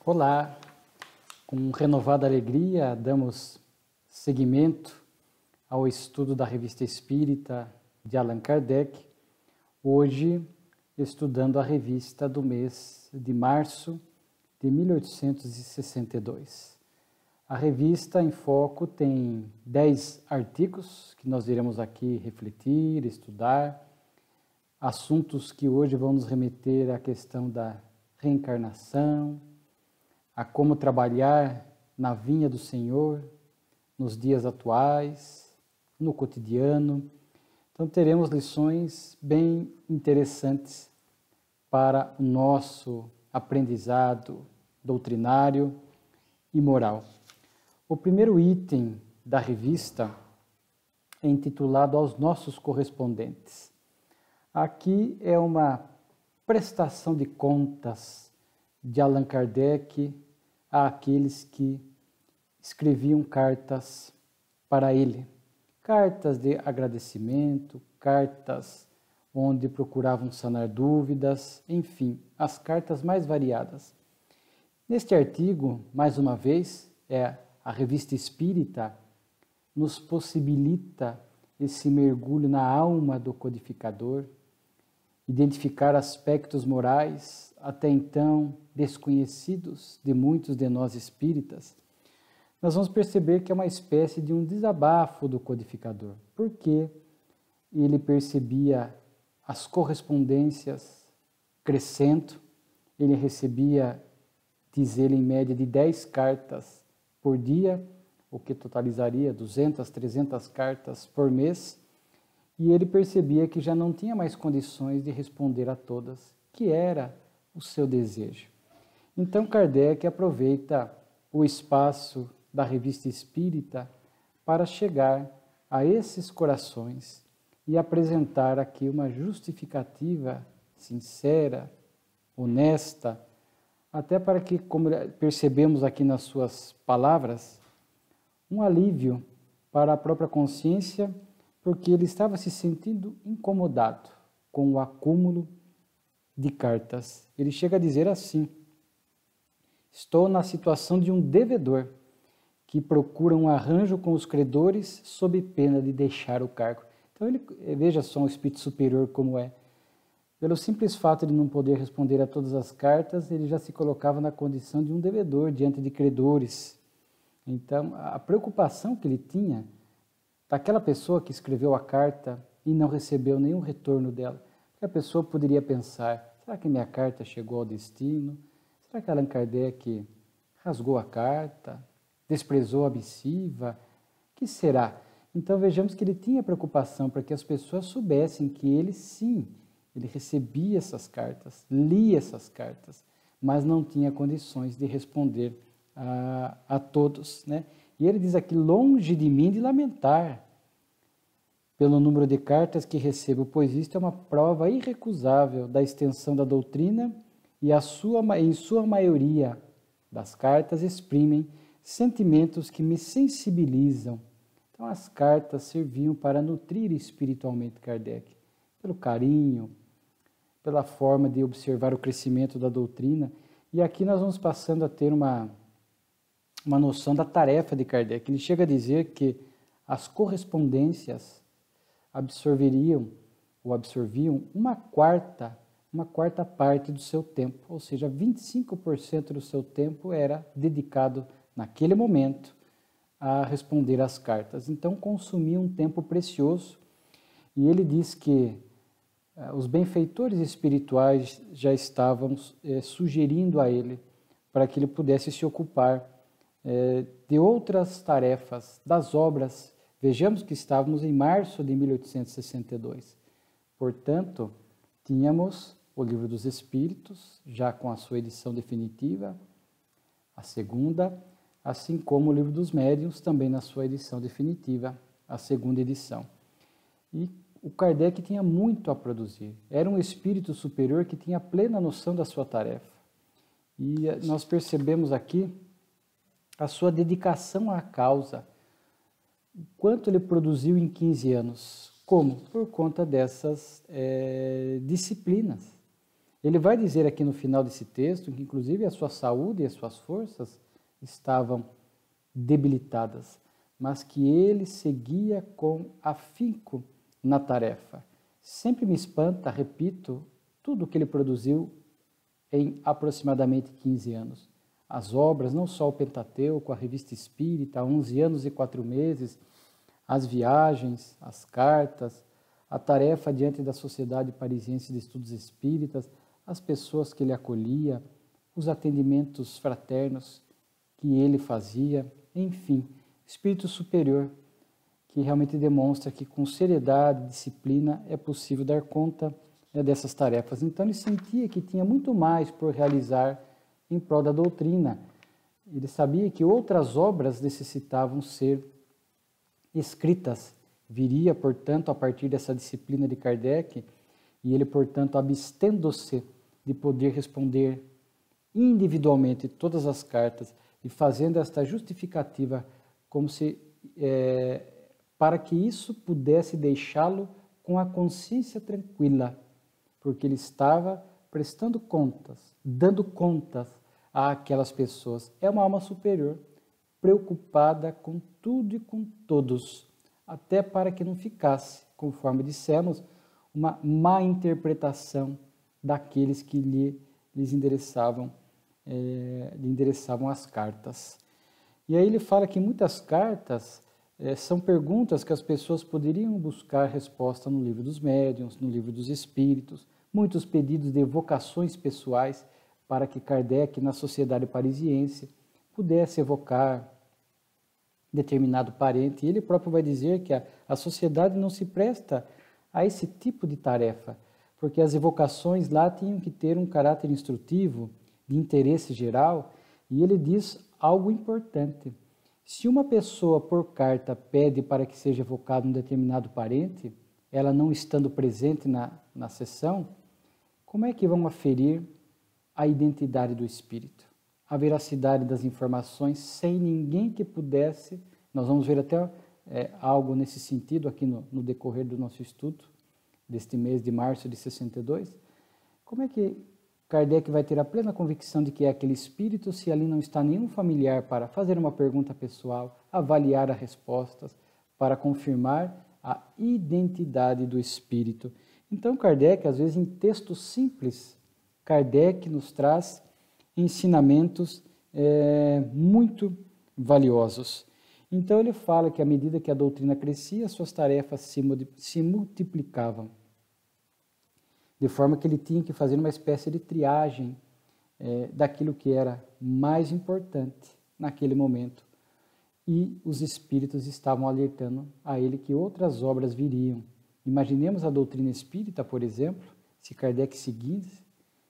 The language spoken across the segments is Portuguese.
Olá, com renovada alegria damos seguimento ao estudo da Revista Espírita de Allan Kardec, hoje estudando a revista do mês de março de 1862. A revista em foco tem 10 artigos que nós iremos aqui refletir, estudar, assuntos que hoje vão nos remeter à questão da reencarnação, a como trabalhar na vinha do Senhor, nos dias atuais, no cotidiano. Então teremos lições bem interessantes para o nosso aprendizado doutrinário e moral. O primeiro item da revista é intitulado Aos Nossos Correspondentes. Aqui é uma prestação de contas de Allan Kardec àqueles que escreviam cartas para ele. Cartas de agradecimento, cartas onde procuravam sanar dúvidas, enfim, as cartas mais variadas. Neste artigo, mais uma vez, a Revista Espírita nos possibilita esse mergulho na alma do codificador, identificar aspectos morais até então desconhecidos de muitos de nós espíritas. Nós vamos perceber que é uma espécie de um desabafo do codificador, porque ele percebia as correspondências crescendo, ele recebia, diz ele, em média de 10 cartas por dia, o que totalizaria 200, 300 cartas por mês, e ele percebia que já não tinha mais condições de responder a todas, que era o seu desejo. Então Kardec aproveita o espaço da Revista Espírita para chegar a esses corações e apresentar aqui uma justificativa sincera, honesta, até para que, como percebemos aqui nas suas palavras, um alívio para a própria consciência, porque ele estava se sentindo incomodado com o acúmulo de cartas. Ele chega a dizer assim: estou na situação de um devedor que procura um arranjo com os credores sob pena de deixar o cargo. Então ele, veja só um espírito superior como é. Pelo simples fato de não poder responder a todas as cartas, ele já se colocava na condição de um devedor diante de credores. Então a preocupação que ele tinha daquela pessoa que escreveu a carta e não recebeu nenhum retorno dela. A pessoa poderia pensar: será que minha carta chegou ao destino? Será que Allan Kardec rasgou a carta? Desprezou a missiva? Que será? Então vejamos que ele tinha preocupação para que as pessoas soubessem que ele sim, ele recebia essas cartas, lia essas cartas, mas não tinha condições de responder a todos, né? E ele diz aqui: longe de mim de lamentar pelo número de cartas que recebo, pois isto é uma prova irrecusável da extensão da doutrina e em sua maioria das cartas exprimem sentimentos que me sensibilizam. Então as cartas serviam para nutrir espiritualmente Kardec, pelo carinho, pela forma de observar o crescimento da doutrina. E aqui nós vamos passando a ter uma noção da tarefa de Kardec. Ele chega a dizer que as correspondências absorviam uma quarta parte do seu tempo, ou seja, 25% do seu tempo era dedicado naquele momento a responder às cartas. Então consumia um tempo precioso, e ele diz que os benfeitores espirituais já estavam sugerindo a ele para que ele pudesse se ocupar de outras tarefas, das obras. Vejamos que estávamos em março de 1862. Portanto, tínhamos o Livro dos Espíritos, já com a sua edição definitiva, a segunda, assim como o Livro dos Médiuns, também na sua edição definitiva, a segunda edição. E o Kardec tinha muito a produzir. Era um espírito superior que tinha plena noção da sua tarefa. E nós percebemos aqui a sua dedicação à causa. Quanto ele produziu em 15 anos? Como? Por conta dessas disciplinas. Ele vai dizer aqui no final desse texto que, inclusive, a sua saúde e as suas forças estavam debilitadas, mas que ele seguia com afinco na tarefa. Sempre me espanta, repito, tudo que ele produziu em aproximadamente 15 anos. As obras, não só o Pentateuco, a Revista Espírita, 11 anos e 4 meses, as viagens, as cartas, a tarefa diante da Sociedade Parisiense de Estudos Espíritas, as pessoas que ele acolhia, os atendimentos fraternos que ele fazia, enfim, espírito superior, que realmente demonstra que com seriedade e disciplina é possível dar conta dessas tarefas. Então ele sentia que tinha muito mais por realizar em prol da doutrina. Ele sabia que outras obras necessitavam ser escritas. Viria, portanto, a partir dessa disciplina de Kardec, e ele, portanto, abstendo-se de poder responder individualmente todas as cartas e fazendo esta justificativa como se para que isso pudesse deixá-lo com a consciência tranquila, porque ele estava prestando contas, dando contas àquelas pessoas. É uma alma superior, preocupada com tudo e com todos, até para que não ficasse, conforme dissemos, uma má interpretação daqueles que lhes endereçavam as cartas. E aí ele fala que muitas cartas são perguntas que as pessoas poderiam buscar resposta no livro dos médiuns, no livro dos espíritos, muitos pedidos de evocações pessoais para que Kardec, na Sociedade Parisiense, pudesse evocar determinado parente. E ele próprio vai dizer que a sociedade não se presta a esse tipo de tarefa, porque as evocações lá tinham que ter um caráter instrutivo, de interesse geral, e ele diz algo importante. Se uma pessoa por carta pede para que seja evocado um determinado parente, ela não estando presente na sessão, como é que vão aferir a identidade do espírito, a veracidade das informações, sem ninguém que pudesse, nós vamos ver até algo nesse sentido aqui no decorrer do nosso estudo, deste mês de março de 62, como é que Kardec vai ter a plena convicção de que é aquele espírito se ali não está nenhum familiar para fazer uma pergunta pessoal, avaliar as respostas, para confirmar a identidade do espírito. Então Kardec, às vezes em textos simples, Kardec nos traz ensinamentos muito valiosos. Então ele fala que à medida que a doutrina crescia, suas tarefas se multiplicavam, de forma que ele tinha que fazer uma espécie de triagem daquilo que era mais importante naquele momento. E os espíritos estavam alertando a ele que outras obras viriam. Imaginemos a doutrina espírita, por exemplo, se Kardec seguisse,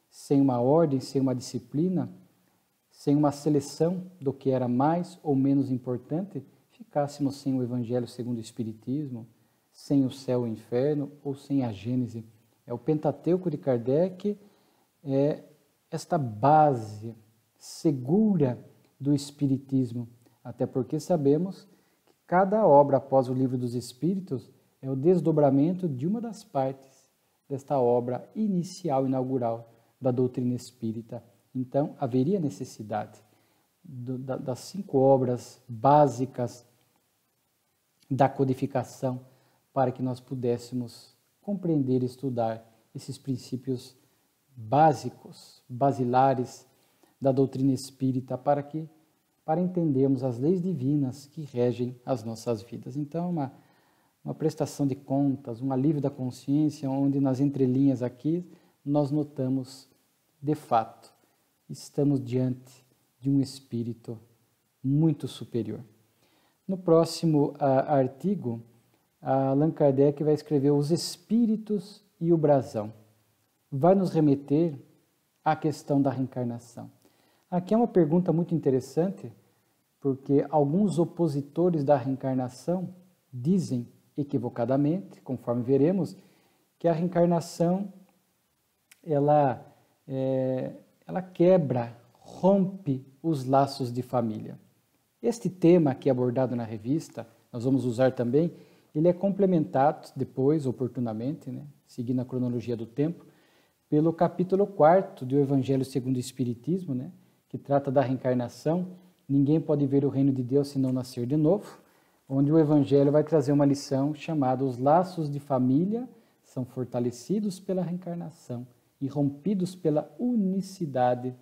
sem uma ordem, sem uma disciplina, sem uma seleção do que era mais ou menos importante, ficássemos sem o Evangelho segundo o Espiritismo, sem o céu e o inferno ou sem a Gênese. O Pentateuco de Kardec é esta base segura do Espiritismo, até porque sabemos que cada obra após o Livro dos Espíritos é o desdobramento de uma das partes desta obra inicial, inaugural da doutrina espírita. Então, haveria necessidade das 5 obras básicas da codificação para que nós pudéssemos compreender e estudar esses princípios básicos, basilares da doutrina espírita para entendermos as leis divinas que regem as nossas vidas. Então, uma prestação de contas, um alívio da consciência, onde nas entrelinhas aqui nós notamos, de fato, estamos diante de um espírito muito superior. No próximo artigo, Allan Kardec vai escrever Os Espíritos e o Brasão. Vai nos remeter à questão da reencarnação. Aqui é uma pergunta muito interessante, porque alguns opositores da reencarnação dizem, equivocadamente, conforme veremos, que a reencarnação ela quebra, rompe os laços de família. Este tema aqui abordado na revista, nós vamos usar também, ele é complementado depois, oportunamente, seguindo a cronologia do tempo, pelo capítulo 4 do Evangelho segundo o Espiritismo, né, que trata da reencarnação. Ninguém pode ver o reino de Deus se não nascer de novo, onde o Evangelho vai trazer uma lição chamada Os laços de família são fortalecidos pela reencarnação e rompidos pela unicidade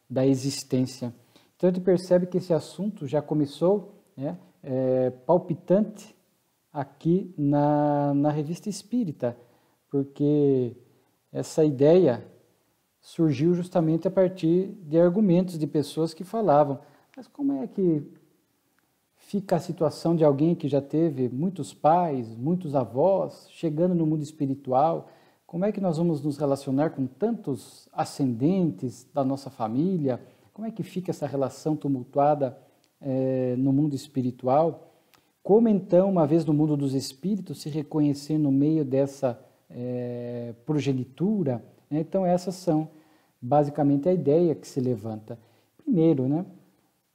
da existência. Então a gente percebe que esse assunto já começou, né, palpitante aqui na Revista Espírita, porque essa ideia surgiu justamente a partir de argumentos de pessoas que falavam, mas como é que fica a situação de alguém que já teve muitos pais, muitos avós, chegando no mundo espiritual? Como é que nós vamos nos relacionar com tantos ascendentes da nossa família? Como é que fica essa relação tumultuada no mundo espiritual? Como então, uma vez no mundo dos espíritos, se reconhecer no meio dessa progenitura? Então, essas são basicamente a ideia que se levanta. Primeiro, né,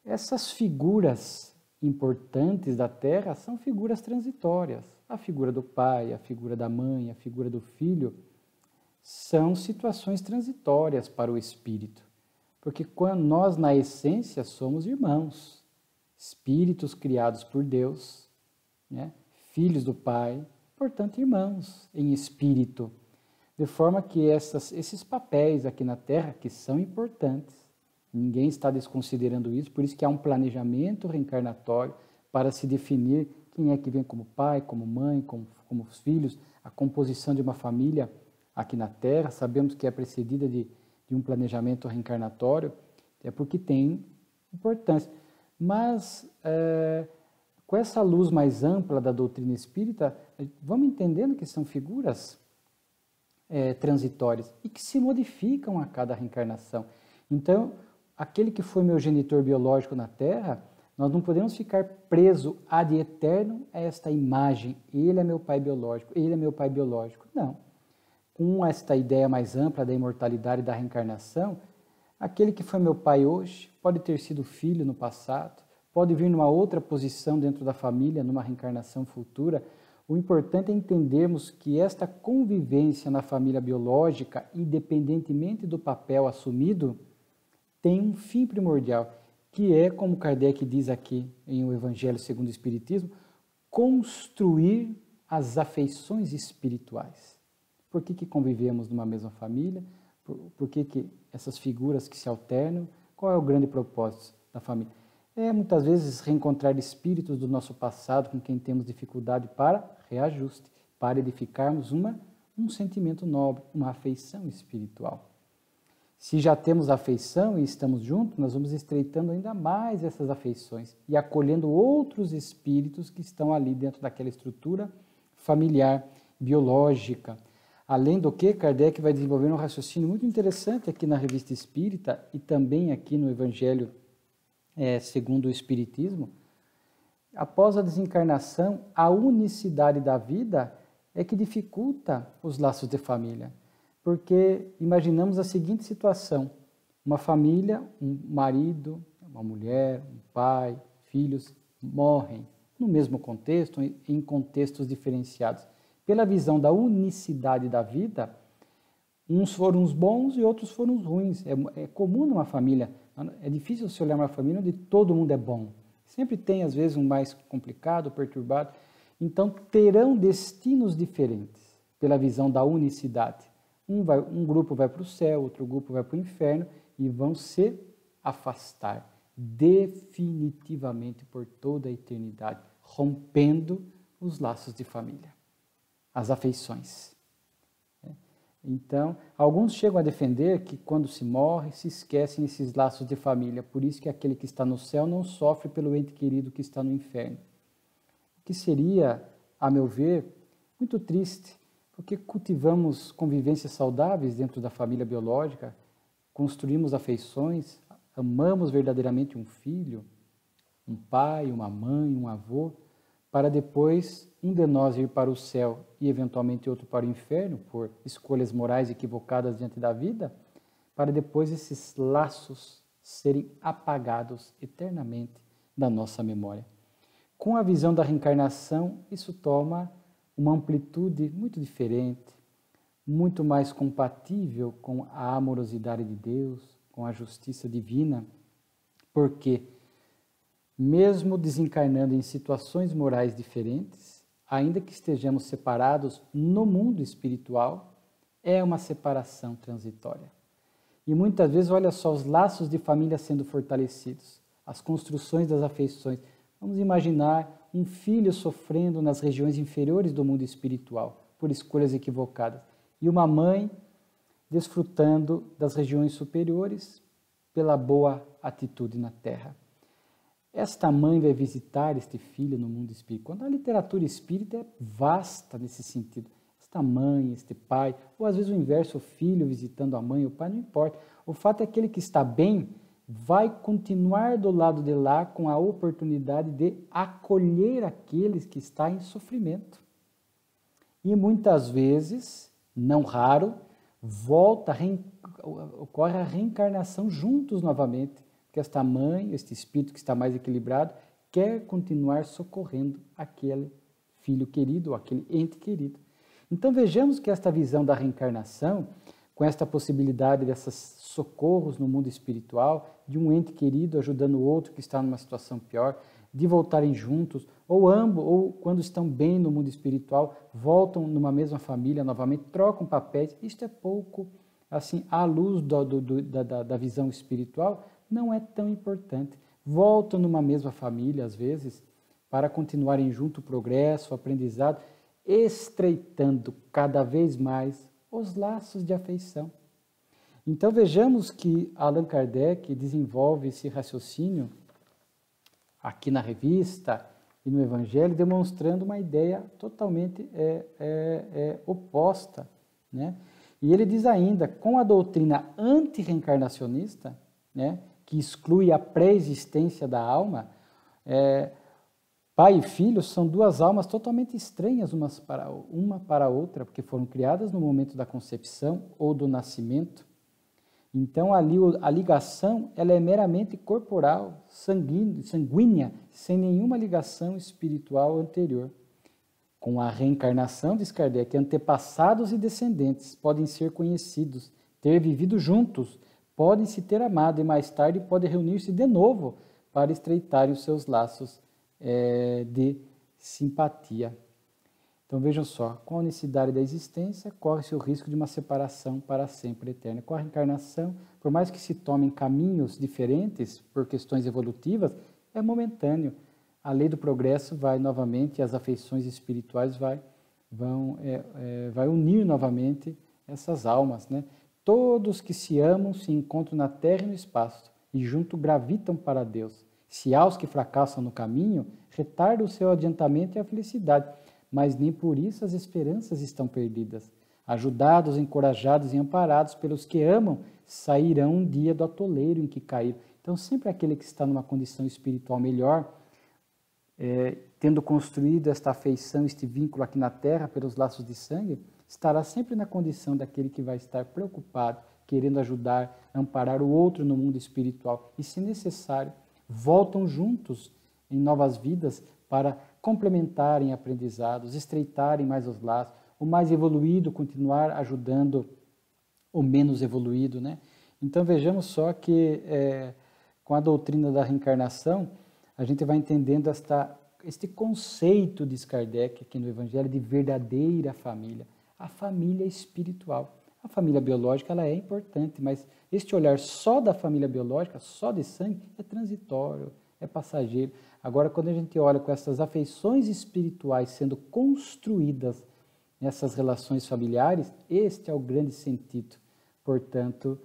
essas figuras importantes da Terra são figuras transitórias. A figura do pai, a figura da mãe, a figura do filho, são situações transitórias para o espírito. Porque quando nós, na essência, somos irmãos, espíritos criados por Deus, né, filhos do Pai, portanto, irmãos em espírito. De forma que esses papéis aqui na Terra, que são importantes, ninguém está desconsiderando isso, por isso que há um planejamento reencarnatório para se definir quem é que vem como pai, como mãe, como os filhos, a composição de uma família aqui na Terra. Sabemos que é precedida de um planejamento reencarnatório, é porque tem importância. Mas, com essa luz mais ampla da doutrina espírita, vamos entendendo que são figuras transitórias e que se modificam a cada reencarnação. Então, aquele que foi meu genitor biológico na Terra, nós não podemos ficar preso ad eterno a esta imagem. Ele é meu pai biológico, ele é meu pai biológico. Não. Com esta ideia mais ampla da imortalidade e da reencarnação, aquele que foi meu pai hoje pode ter sido filho no passado, pode vir numa outra posição dentro da família, numa reencarnação futura. O importante é entendermos que esta convivência na família biológica, independentemente do papel assumido, tem um fim primordial, que é, como Kardec diz aqui em O Evangelho segundo o Espiritismo, construir as afeições espirituais. Por que convivemos numa mesma família? Por que essas figuras que se alternam? Qual é o grande propósito da família? É, muitas vezes, reencontrar espíritos do nosso passado com quem temos dificuldade para reajuste, para edificarmos um sentimento nobre, uma afeição espiritual. Se já temos afeição e estamos juntos, nós vamos estreitando ainda mais essas afeições e acolhendo outros espíritos que estão ali dentro daquela estrutura familiar, biológica. Além do que, Kardec vai desenvolver um raciocínio muito interessante aqui na Revista Espírita e também aqui no Evangelho segundo o Espiritismo. Após a desencarnação, a unicidade da vida é que dificulta os laços de família. Porque imaginamos a seguinte situação: uma família, um marido, uma mulher, um pai, filhos, morrem no mesmo contexto, em contextos diferenciados. Pela visão da unicidade da vida, uns foram os bons e outros foram os ruins. É comum numa família, é difícil você olhar uma família onde todo mundo é bom. Sempre tem, às vezes, um mais complicado, perturbado. Então, terão destinos diferentes pela visão da unicidade. Um grupo vai para o céu, outro grupo vai para o inferno e vão se afastar definitivamente por toda a eternidade, rompendo os laços de família, as afeições. Então, alguns chegam a defender que quando se morre, se esquecem esses laços de família, por isso que aquele que está no céu não sofre pelo ente querido que está no inferno. O que seria, a meu ver, muito triste, porque cultivamos convivências saudáveis dentro da família biológica, construímos afeições, amamos verdadeiramente um filho, um pai, uma mãe, um avô, para depois um de nós ir para o céu e eventualmente outro para o inferno, por escolhas morais equivocadas diante da vida, para depois esses laços serem apagados eternamente da nossa memória. Com a visão da reencarnação, isso toma uma amplitude muito diferente, muito mais compatível com a amorosidade de Deus, com a justiça divina, porque, mesmo desencarnando em situações morais diferentes, ainda que estejamos separados no mundo espiritual, é uma separação transitória. E muitas vezes, olha só, os laços de família sendo fortalecidos, as construções das afeições. Vamos imaginar um filho sofrendo nas regiões inferiores do mundo espiritual, por escolhas equivocadas, e uma mãe desfrutando das regiões superiores pela boa atitude na Terra. Esta mãe vai visitar este filho no mundo espiritual. Quando a literatura espírita é vasta nesse sentido. Esta mãe, este pai, ou às vezes o inverso, o filho visitando a mãe, o pai, não importa. O fato é que aquele que está bem vai continuar do lado de lá com a oportunidade de acolher aqueles que estão em sofrimento. E muitas vezes, não raro, ocorre a reencarnação juntos novamente, porque esta mãe, este espírito que está mais equilibrado, quer continuar socorrendo aquele filho querido, ou aquele ente querido. Então vejamos que esta visão da reencarnação, com esta possibilidade desses socorros no mundo espiritual, de um ente querido ajudando o outro que está numa situação pior, de voltarem juntos, ou ambos, ou quando estão bem no mundo espiritual, voltam numa mesma família novamente, trocam papéis. Isto é pouco, assim, à luz da visão espiritual, não é tão importante. Voltam numa mesma família, às vezes, para continuarem junto o progresso, o aprendizado, estreitando cada vez mais os laços de afeição. Então vejamos que Allan Kardec desenvolve esse raciocínio aqui na revista e no Evangelho, demonstrando uma ideia totalmente oposta, né? E ele diz ainda, com a doutrina antirreencarnacionista, né, que exclui a pré-existência da alma, pai e filho são duas almas totalmente estranhas uma para a outra, porque foram criadas no momento da concepção ou do nascimento. Então, ali a ligação ela é meramente corporal, sanguínea, sem nenhuma ligação espiritual anterior. Com a reencarnação, diz Kardec, antepassados e descendentes podem ser conhecidos, ter vivido juntos, podem se ter amado e mais tarde podem reunir-se de novo para estreitarem os seus laços de simpatia. Então vejam só, com a unicidade da existência, corre-se o risco de uma separação para sempre eterna. Com a reencarnação, por mais que se tomem caminhos diferentes por questões evolutivas, é momentâneo. A lei do progresso vai novamente, as afeições espirituais vai unir novamente essas almas, né? Todos que se amam se encontram na terra e no espaço, e junto gravitam para Deus. Se há os que fracassam no caminho, retarda o seu adiantamento e a felicidade, mas nem por isso as esperanças estão perdidas. Ajudados, encorajados e amparados pelos que amam, sairão um dia do atoleiro em que caíram. Então, sempre aquele que está numa condição espiritual melhor, tendo construído esta afeição, este vínculo aqui na Terra, pelos laços de sangue, estará sempre na condição daquele que vai estar preocupado, querendo ajudar, amparar o outro no mundo espiritual. E, se necessário, voltam juntos em novas vidas para complementarem aprendizados, estreitarem mais os laços, o mais evoluído continuar ajudando o menos evoluído, né? Então vejamos só que com a doutrina da reencarnação, a gente vai entendendo este conceito de Kardec aqui no Evangelho de verdadeira família, a família espiritual. A família biológica ela é importante, mas este olhar só da família biológica, só de sangue, é transitório, é passageiro. Agora, quando a gente olha com essas afeições espirituais sendo construídas nessas relações familiares, este é o grande sentido, portanto,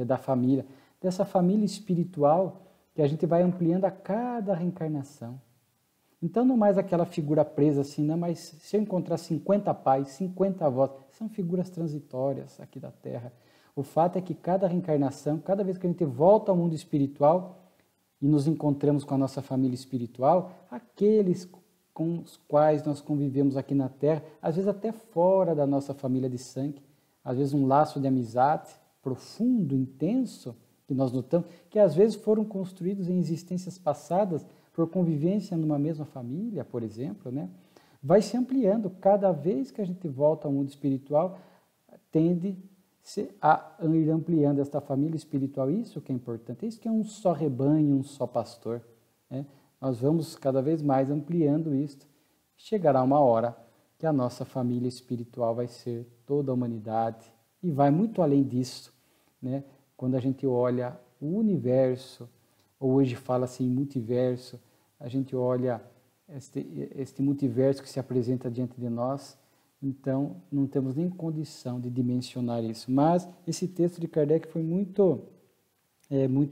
da família. Dessa família espiritual que a gente vai ampliando a cada reencarnação. Então, não mais aquela figura presa assim, não, mas se eu encontrar 50 pais, 50 avós, são figuras transitórias aqui da Terra. O fato é que cada reencarnação, cada vez que a gente volta ao mundo espiritual e nos encontramos com a nossa família espiritual, aqueles com os quais nós convivemos aqui na Terra, às vezes até fora da nossa família de sangue, às vezes um laço de amizade profundo, intenso, que nós notamos, que às vezes foram construídos em existências passadas por convivência numa mesma família, por exemplo, né? Vai se ampliando cada vez que a gente volta ao mundo espiritual, tende a ir ampliando esta família espiritual. Isso que é importante, isso que é um só rebanho, um só pastor. Né? Nós vamos cada vez mais ampliando isto. Chegará uma hora que a nossa família espiritual vai ser toda a humanidade e vai muito além disso. Né? Quando a gente olha o universo, ou hoje fala-se em multiverso, a gente olha este multiverso que se apresenta diante de nós, então não temos nem condição de dimensionar isso. Mas esse texto de Kardec foi muito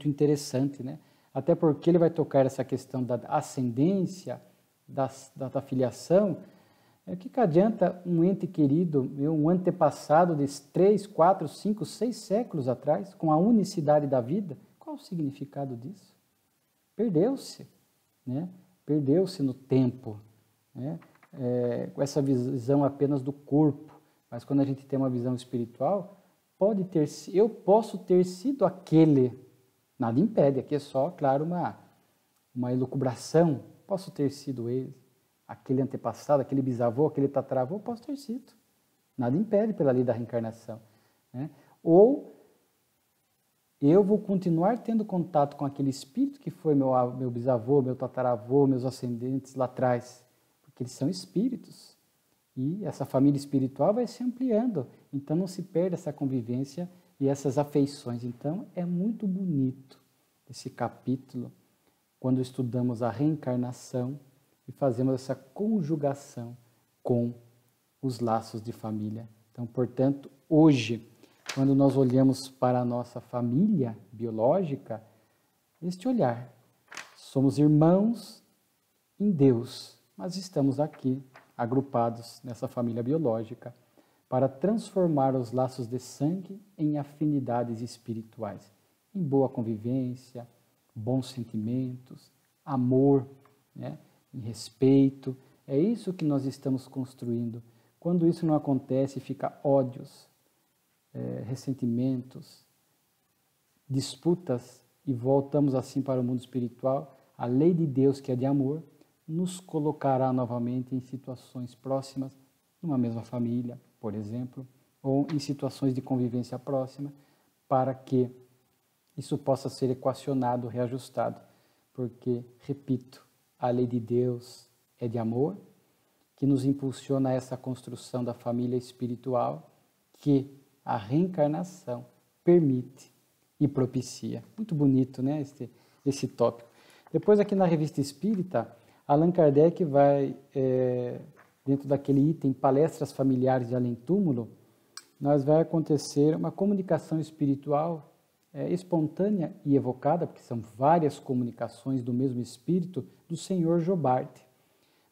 interessante, né? Até porque ele vai tocar essa questão da ascendência, da filiação. O que adianta um ente querido, um antepassado de 3, 4, 5, 6 séculos atrás, com a unicidade da vida? Qual o significado disso? Perdeu-se, né? Perdeu-se no tempo, né? Com essa visão apenas do corpo. Mas quando a gente tem uma visão espiritual, eu posso ter sido aquele, nada impede, aqui é só, claro, uma elucubração, posso ter sido ele, aquele antepassado, aquele bisavô, aquele tataravô, posso ter sido, nada impede pela lei da reencarnação, né? Ou eu vou continuar tendo contato com aquele espírito que foi meu bisavô, meu tataravô, meus ascendentes lá atrás, porque eles são espíritos. E essa família espiritual vai se ampliando. Então não se perde essa convivência e essas afeições. Então é muito bonito esse capítulo, quando estudamos a reencarnação e fazemos essa conjugação com os laços de família. Então, portanto, hoje, quando nós olhamos para a nossa família biológica, este olhar, somos irmãos em Deus, mas estamos aqui agrupados nessa família biológica para transformar os laços de sangue em afinidades espirituais, em boa convivência, bons sentimentos, amor, né? Em respeito. É isso que nós estamos construindo. Quando isso não acontece, fica ódios, ressentimentos, disputas, e voltamos assim para o mundo espiritual, a lei de Deus, que é de amor, nos colocará novamente em situações próximas, numa mesma família, por exemplo, ou em situações de convivência próxima, para que isso possa ser equacionado, reajustado, porque, repito, a lei de Deus é de amor, que nos impulsiona a essa construção da família espiritual, que a reencarnação permite e propicia. Muito bonito, né, esse tópico. Depois, aqui na Revista Espírita, Allan Kardec vai, dentro daquele item Palestras Familiares de Além Túmulo, vai acontecer uma comunicação espiritual espontânea e evocada, porque são várias comunicações do mesmo espírito, do senhor Jobard.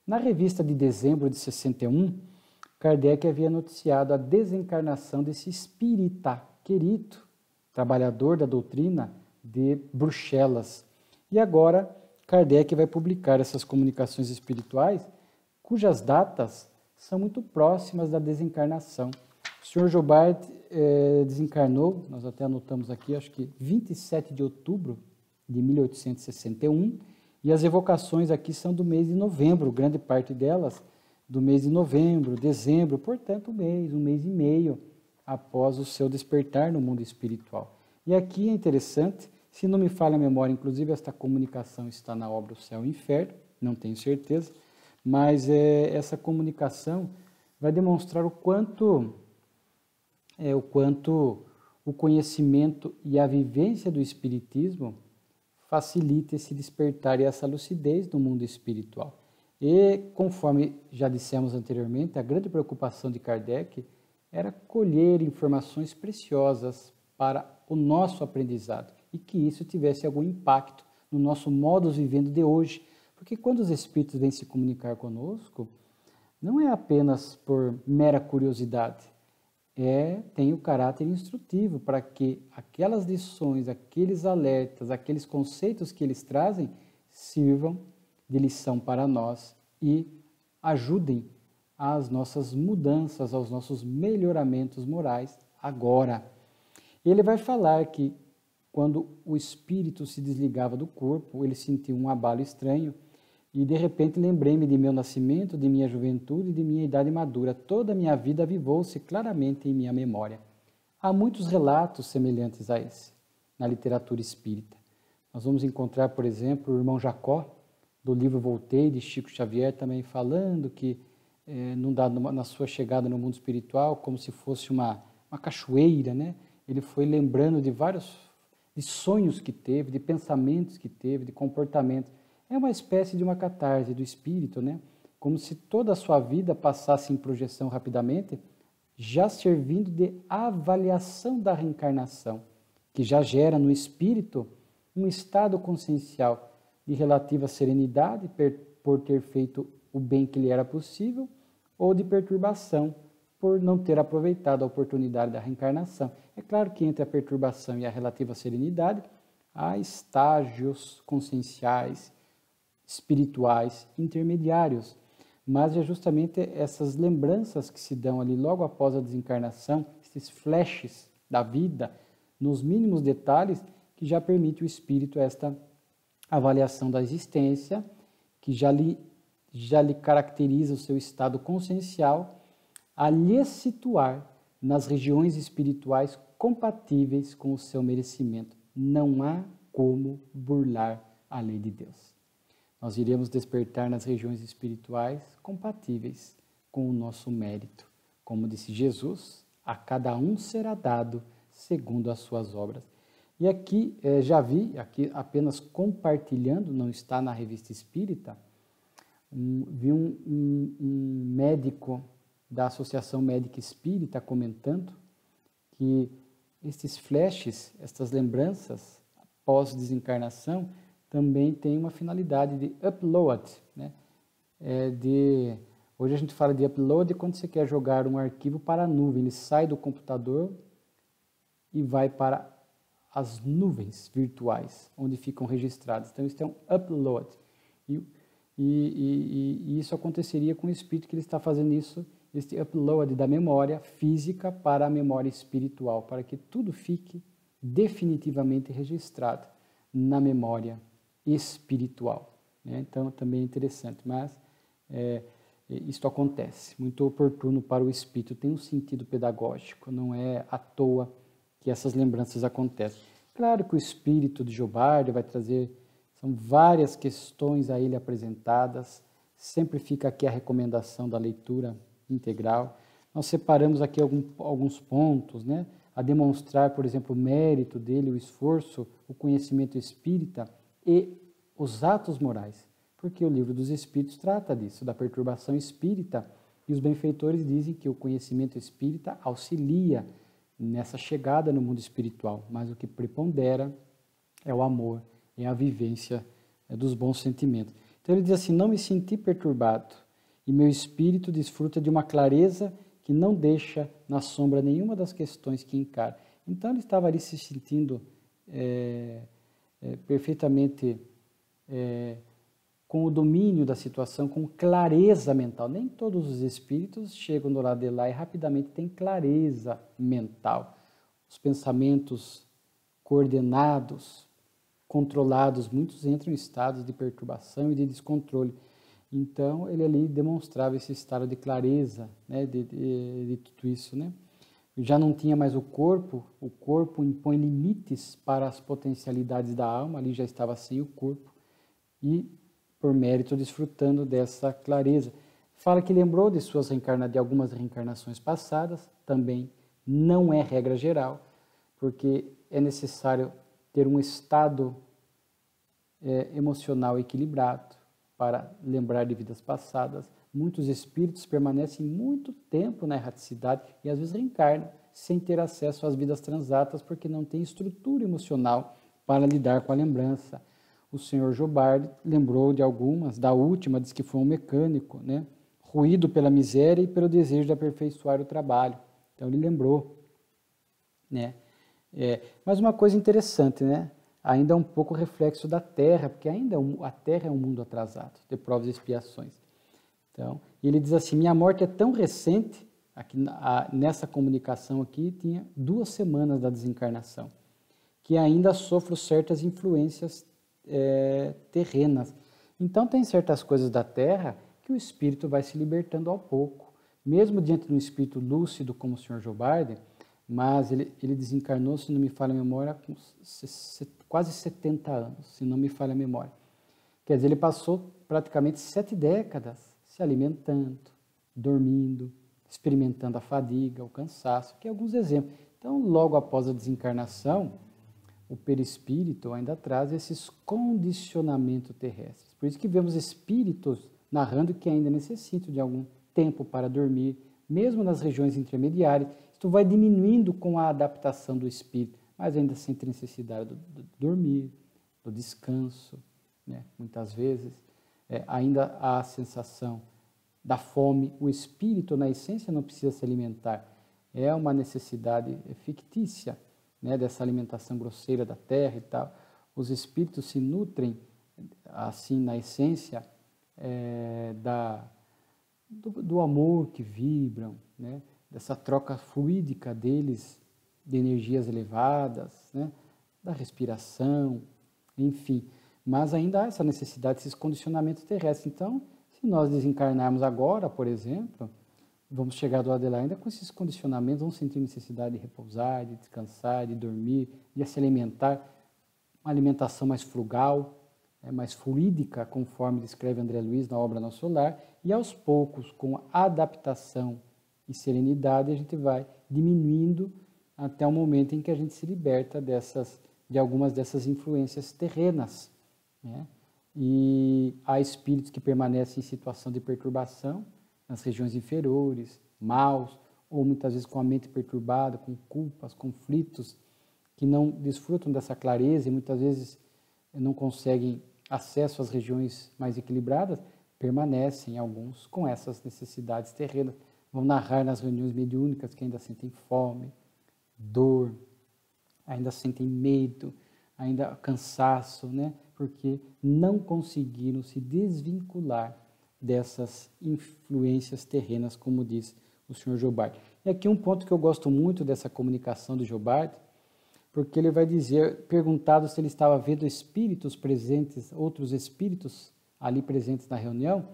Na revista de dezembro de 61, Kardec havia noticiado a desencarnação desse espírita querido, trabalhador da doutrina de Bruxelas. E agora Kardec vai publicar essas comunicações espirituais, cujas datas são muito próximas da desencarnação. O senhor Jobard desencarnou, nós até anotamos aqui, acho que 27 de outubro de 1861, e as evocações aqui são do mês de novembro, grande parte delas do mês de novembro, dezembro, portanto um mês e meio após o seu despertar no mundo espiritual. E aqui é interessante, se não me falha a memória, inclusive esta comunicação está na obra O Céu e o Inferno, não tenho certeza, mas essa comunicação vai demonstrar o quanto o conhecimento e a vivência do Espiritismo facilita esse despertar e essa lucidez no mundo espiritual. E, conforme já dissemos anteriormente, a grande preocupação de Kardec era colher informações preciosas para o nosso aprendizado e que isso tivesse algum impacto no nosso modus vivendo de hoje. Porque quando os Espíritos vêm se comunicar conosco, não é apenas por mera curiosidade, tem o caráter instrutivo para que aquelas lições, aqueles alertas, aqueles conceitos que eles trazem sirvam de lição para nós e ajudem às nossas mudanças, aos nossos melhoramentos morais agora. Ele vai falar que quando o espírito se desligava do corpo, ele sentiu um abalo estranho e de repente lembrei-me de meu nascimento, de minha juventude e de minha idade madura. Toda a minha vida avivou-se claramente em minha memória. Há muitos relatos semelhantes a esse na literatura espírita. Nós vamos encontrar, por exemplo, o irmão Jacó, do livro Voltei, de Chico Xavier, também falando que na sua chegada no mundo espiritual, como se fosse uma cachoeira, né? Ele foi lembrando de vários de sonhos que teve, de pensamentos que teve, de comportamentos. É uma espécie de uma catarse do espírito, né? Como se toda a sua vida passasse em projeção rapidamente, já servindo de avaliação da reencarnação, que já gera no espírito um estado consciencial de relativa serenidade por ter feito o bem que lhe era possível, ou de perturbação por não ter aproveitado a oportunidade da reencarnação. É claro que entre a perturbação e a relativa serenidade há estágios conscienciais, espirituais, intermediários, mas é justamente essas lembranças que se dão ali logo após a desencarnação, esses flashes da vida, nos mínimos detalhes, que já permite o espírito esta avaliação da existência, que já lhe caracteriza o seu estado consciencial, a lhe situar nas regiões espirituais compatíveis com o seu merecimento. Não há como burlar a lei de Deus. Nós iremos despertar nas regiões espirituais compatíveis com o nosso mérito. Como disse Jesus, a cada um será dado segundo as suas obras. E aqui, já vi, aqui apenas compartilhando, não está na Revista Espírita, vi um médico da Associação Médica Espírita comentando que estes flashes, estas lembranças pós-desencarnação, também tem uma finalidade de upload, né? Hoje a gente fala de upload quando você quer jogar um arquivo para a nuvem, ele sai do computador e vai para as nuvens virtuais, onde ficam registrados. Então, isso é um upload. E isso aconteceria com o espírito, que ele está fazendo isso, este upload da memória física para a memória espiritual, para que tudo fique definitivamente registrado na memória espiritual, né? Então, também é interessante, mas isto acontece, muito oportuno para o espírito, tem um sentido pedagógico, não é à toa que essas lembranças acontecem. Claro que o espírito de Giobardi vai trazer, são várias questões a ele apresentadas, sempre fica aqui a recomendação da leitura integral. Nós separamos aqui alguns pontos, né? A demonstrar, por exemplo, o mérito dele, o esforço, o conhecimento espírita e os atos morais, porque o Livro dos Espíritos trata disso, da perturbação espírita, e os benfeitores dizem que o conhecimento espírita auxilia nessa chegada no mundo espiritual, mas o que prepondera é o amor, é a vivência dos bons sentimentos. Então ele diz assim: não me senti perturbado, e meu espírito desfruta de uma clareza que não deixa na sombra nenhuma das questões que encara. Então ele estava ali se sentindo perfeitamente com o domínio da situação, com clareza mental. Nem todos os espíritos chegam do lado de lá e rapidamente têm clareza mental. Os pensamentos coordenados, controlados, muitos entram em estados de perturbação e de descontrole. Então, ele ali demonstrava esse estado de clareza, né, de tudo isso, né? Já não tinha mais o corpo impõe limites para as potencialidades da alma, ali já estava sem o corpo, e por mérito desfrutando dessa clareza. Fala que lembrou de algumas reencarnações passadas, também não é regra geral, porque é necessário ter um estado emocional equilibrado para lembrar de vidas passadas. Muitos espíritos permanecem muito tempo na erraticidade e às vezes reencarnam sem ter acesso às vidas transatas porque não tem estrutura emocional para lidar com a lembrança. O senhor Giobardi lembrou de algumas, da última diz que foi um mecânico, né? Ruído pela miséria e pelo desejo de aperfeiçoar o trabalho. Então ele lembrou, né? Mas uma coisa interessante, né? Ainda é um pouco reflexo da Terra, porque ainda a Terra é um mundo atrasado, de provas e expiações. Então, ele diz assim: minha morte é tão recente, aqui, nessa comunicação aqui tinha 2 semanas da desencarnação, que ainda sofro certas influências terrenas. Então, tem certas coisas da Terra que o espírito vai se libertando ao pouco. Mesmo diante de um espírito lúcido como o Sr. Jobardi, mas ele desencarnou, se não me falha a memória, com quase 70 anos, se não me falha a memória. Quer dizer, ele passou praticamente 7 décadas se alimentando, dormindo, experimentando a fadiga, o cansaço, que é alguns exemplos. Então, logo após a desencarnação, o perispírito ainda traz esses condicionamentos terrestres. Por isso que vemos espíritos narrando que ainda necessitam de algum tempo para dormir, mesmo nas regiões intermediárias. Isto vai diminuindo com a adaptação do espírito, mas ainda sente necessidade do dormir, do descanso, né? Muitas vezes ainda há a sensação da fome. O espírito, na essência, não precisa se alimentar. É uma necessidade fictícia, né, dessa alimentação grosseira da terra e tal. Os espíritos se nutrem, assim, na essência, do amor que vibram, né, dessa troca fluídica deles, de energias elevadas, né, da respiração, enfim. Mas ainda há essa necessidade, esses condicionamentos terrestres. Então, se nós desencarnarmos agora, por exemplo, vamos chegar do lado de lá ainda com esses condicionamentos, vamos sentir necessidade de repousar, de descansar, de dormir, de se alimentar, uma alimentação mais frugal, mais fluídica, conforme descreve André Luiz na obra Nosso Lar, e aos poucos, com adaptação e serenidade, a gente vai diminuindo até o momento em que a gente se liberta de algumas dessas influências terrenas, né? E há espíritos que permanecem em situação de perturbação, nas regiões inferiores, maus, ou muitas vezes com a mente perturbada, com culpas, conflitos, que não desfrutam dessa clareza e muitas vezes não conseguem acesso às regiões mais equilibradas, permanecem alguns com essas necessidades terrenas. Vão narrar nas reuniões mediúnicas que ainda sentem fome, dor, ainda sentem medo, ainda cansaço, né? Porque não conseguiram se desvincular dessas influências terrenas, como diz o Sr. Jobardi. E aqui um ponto que eu gosto muito dessa comunicação do Jobardi, porque ele vai dizer, perguntado se ele estava vendo espíritos presentes, outros espíritos ali presentes na reunião,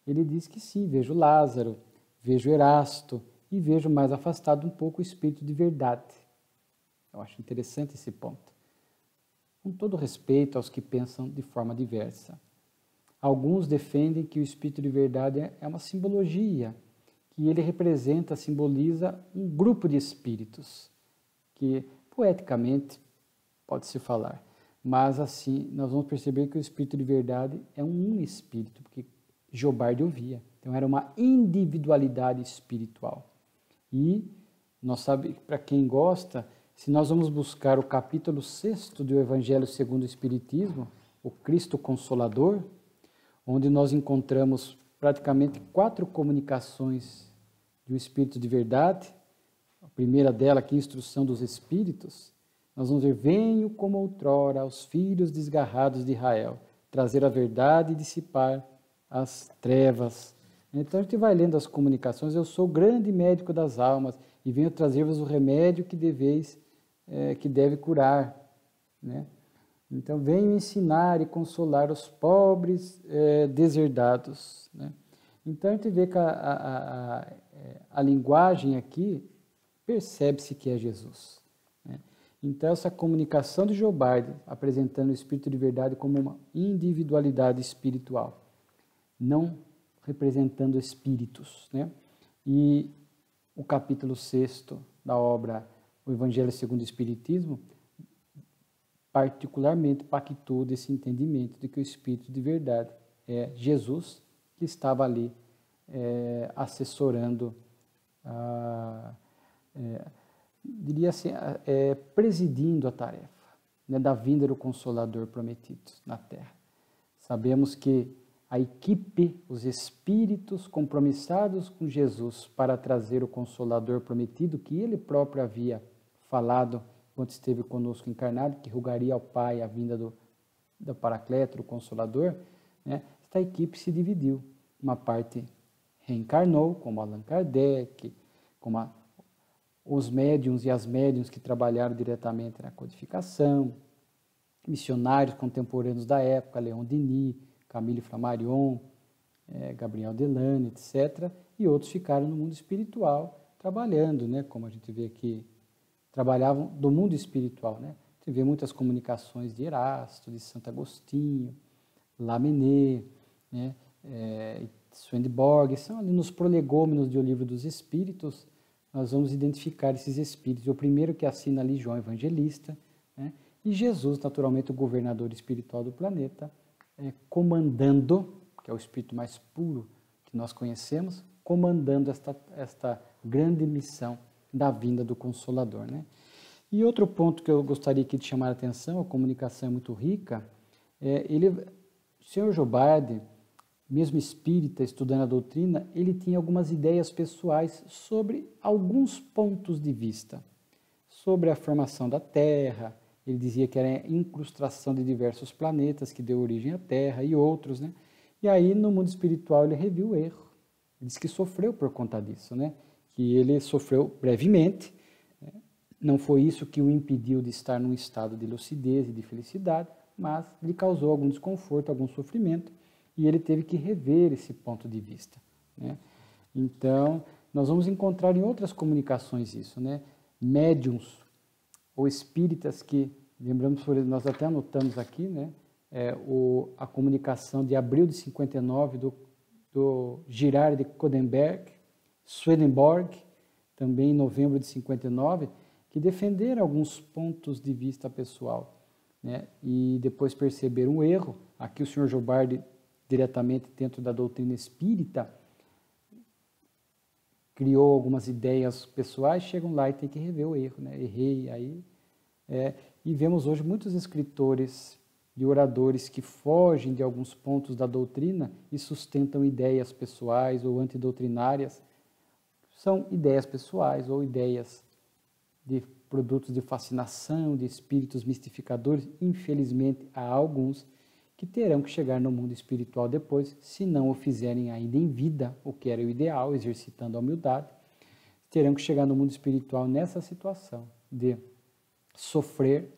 ele diz que sim, vejo Lázaro, vejo Erasto e vejo mais afastado um pouco o espírito de verdade. Eu acho interessante esse ponto. Com todo respeito aos que pensam de forma diversa. Alguns defendem que o espírito de verdade é uma simbologia, que ele representa, simboliza um grupo de espíritos, que poeticamente pode-se falar. Mas assim, nós vamos perceber que o espírito de verdade é um espírito, porque Jobardi ouvia. Então era uma individualidade espiritual. E nós sabemos, para quem gosta, se nós vamos buscar o capítulo 6º do Evangelho segundo o Espiritismo, o Cristo Consolador, onde nós encontramos praticamente 4 comunicações do Espírito de verdade. A primeira dela, aqui, Instrução dos Espíritos, nós vamos ver, venho como outrora aos filhos desgarrados de Israel, trazer a verdade e dissipar as trevas. Então a gente vai lendo as comunicações, eu sou o grande médico das almas e venho trazer-vos o remédio que que deve curar, né? Então, venho ensinar e consolar os pobres deserdados, né? Então, a gente vê que a linguagem aqui percebe-se que é Jesus, né? Então, essa comunicação de Jobardi, apresentando o Espírito de verdade como uma individualidade espiritual, não representando espíritos, né? E o capítulo 6º da obra O Evangelho segundo o Espiritismo, particularmente pactou desse entendimento de que o Espírito de verdade é Jesus, que estava ali assessorando, diria assim, presidindo a tarefa, né, da vinda do Consolador prometido na Terra. Sabemos que a equipe, os espíritos compromissados com Jesus para trazer o Consolador prometido, que ele próprio havia falado quando esteve conosco encarnado, que rogaria ao Pai a vinda do Paracleto, do Consolador, né? Esta equipe se dividiu. Uma parte reencarnou, como Allan Kardec, como os médiuns e as médiuns que trabalharam diretamente na codificação, missionários contemporâneos da época, Leon Denis, Camille Flammarion, Gabriel Delane, etc. E outros ficaram no mundo espiritual trabalhando, né? Como a gente vê aqui, trabalhavam do mundo espiritual, né? A gente vê muitas comunicações de Erasto, de Santo Agostinho, Lamennais, né? Swedenborg, são ali nos prolegômenos do Livro dos Espíritos, nós vamos identificar esses espíritos. O primeiro que assina ali, João Evangelista, né? E Jesus, naturalmente, o governador espiritual do planeta, comandando, que é o espírito mais puro que nós conhecemos, comandando esta grande missão da vinda do Consolador, né? E outro ponto que eu gostaria aqui de chamar a atenção, a comunicação é muito rica, o Sr. Jobardi, mesmo espírita, estudando a doutrina, ele tinha algumas ideias pessoais sobre alguns pontos de vista, sobre a formação da Terra. Ele dizia que era a incrustação de diversos planetas que deu origem à Terra e outros, né? E aí, no mundo espiritual, ele reviu o erro. Ele disse que sofreu por conta disso, né? Que ele sofreu brevemente, né? Não foi isso que o impediu de estar num estado de lucidez e de felicidade, mas lhe causou algum desconforto, algum sofrimento, e ele teve que rever esse ponto de vista, né? Então, nós vamos encontrar em outras comunicações isso, né? Médiuns ou espíritas que, lembramos, nós até anotamos aqui, né? A comunicação de abril de 59 do Girard de Coudenberg, Swedenborg, também em novembro de 59, que defenderam alguns pontos de vista pessoal, né? E depois perceberam o erro. Aqui o Sr. Jobardi, diretamente dentro da doutrina espírita, criou algumas ideias pessoais, chegam lá e tem que rever o erro, né? Errei aí. E vemos hoje muitos escritores e oradores que fogem de alguns pontos da doutrina e sustentam ideias pessoais ou antidoutrinárias. São ideias pessoais ou ideias de produtos de fascinação, de espíritos mistificadores. Infelizmente, há alguns que terão que chegar no mundo espiritual depois, se não o fizerem ainda em vida, o que era o ideal, exercitando a humildade, terão que chegar no mundo espiritual nessa situação de sofrer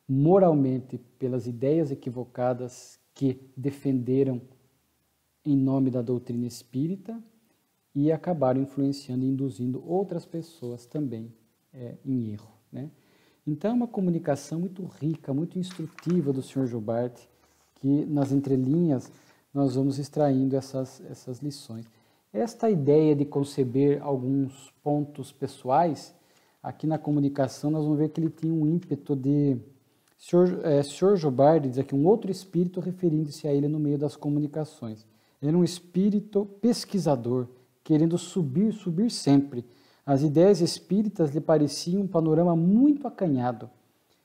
moralmente pelas ideias equivocadas que defenderam em nome da doutrina espírita e acabaram influenciando e induzindo outras pessoas também em erro, né? Então, é uma comunicação muito rica, muito instrutiva do Sr. Jobardi, que nas entrelinhas nós vamos extraindo essas lições. Esta ideia de conceber alguns pontos pessoais, aqui na comunicação nós vamos ver que ele tinha um ímpeto de... Sr. Jobardi diz aqui um outro espírito referindo-se a ele no meio das comunicações. Era um espírito pesquisador, querendo subir sempre. As ideias espíritas lhe pareciam um panorama muito acanhado.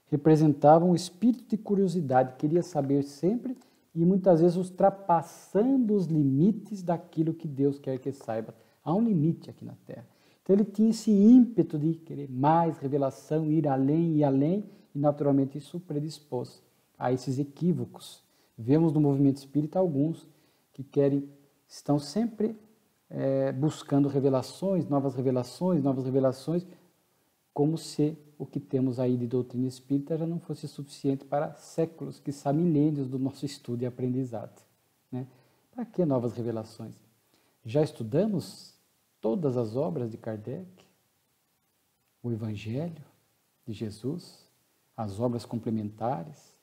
Representavam um espírito de curiosidade, queria saber sempre e muitas vezes ultrapassando os limites daquilo que Deus quer que saiba. Há um limite aqui na Terra. Então ele tinha esse ímpeto de querer mais revelação, ir além e além, e naturalmente isso predispôs a esses equívocos. Vemos no movimento espírita alguns que estão sempre buscando revelações, como se o que temos aí de doutrina espírita já não fosse suficiente para séculos, quiçá milênios do nosso estudo e aprendizado, né? Para que novas revelações? Já estudamos todas as obras de Kardec, o Evangelho de Jesus, as obras complementares,